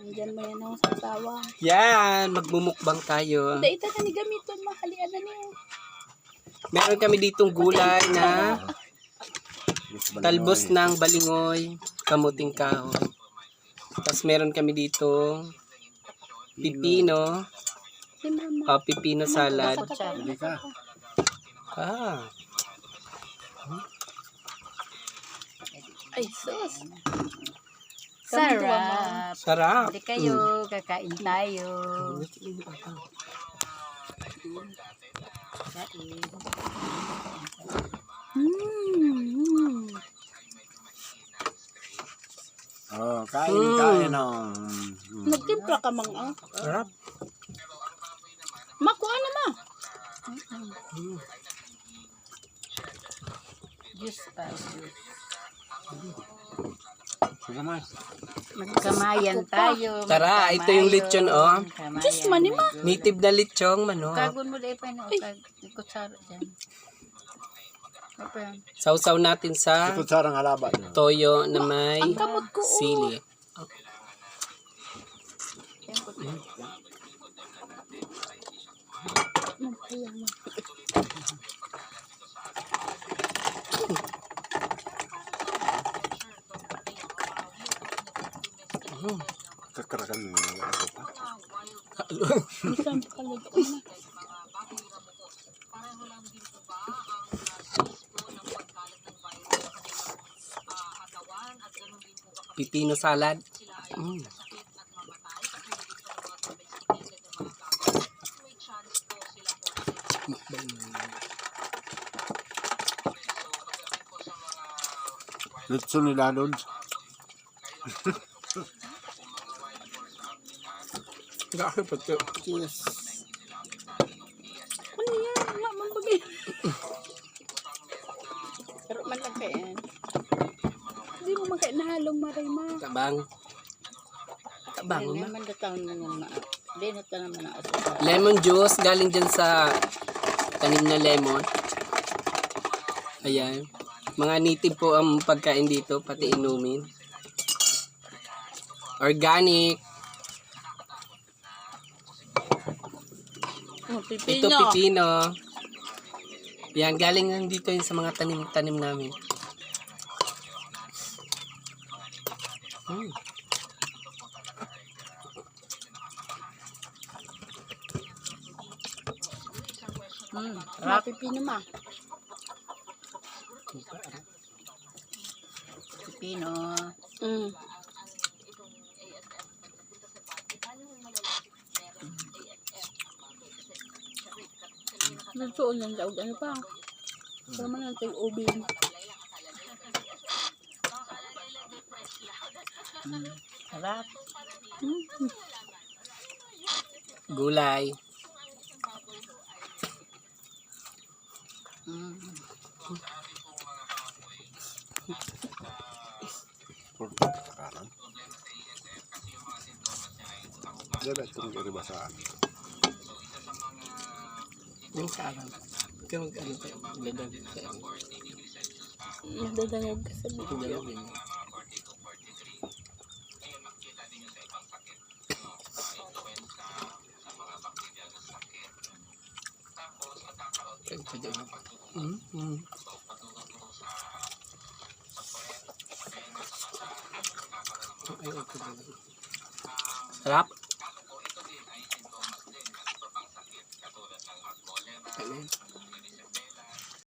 Andyan mo yan ang sasawa. Yan, magmumukbang tayo. Hindi, ito na ni gamiton. Mahalian na niyo. Meron kami ditong gulay na talbos ng balingoy, kamuting kahoy. Tapos meron kami dito pipino, Si mama. pipino salad. Hindi ka. Ah, Ay, sus. Sarap. sarap. Hindi kayo, kakain tayo. Kain. Oh, kain. Nagtimpla ka mang ang. Sarap. Makuha na ma. Juice pa. Juice. Sige man. Magkamayan tayo. Tara, ito yung lechon, oh. Diyos man, ma. Native na lechong manok. Kagon mo dahil pa no. Kutsara dyan. Apa yan? Sausaw natin sa Ikot sarang halaban. toyo na may Ang kamot ko. sili. Kakarakan mo. Ako pa. Isang palaga ko na. Pipino salad. Litso nila doon. Yes. Ano yan? Wala man bagay. Pero man lang kayo. Hindi mo man kayo nahalong maray ma. Tabang. Tabang. Hindi naman datang naman. Hindi na ito naman ang asal. Lemon juice galing dyan sa tanim na lemon. Ayan. Mga native po ang pagkain dito, pati inumin. Organic. Oh, Ito pipino. Yan, galing lang dito yun sa mga tanim-tanim namin. Mapipino ma. Pipino. Nagsuon lang daw. Ano pa? Pero man natin ubin. Sarap. Gulay. Karan. Dala itong iribasaan. Yung sa alam. Kaya mag-ano tayo. Dadag tayo. Nagdadangag ka sa Ito video. dalawin. Sarap. Ayan.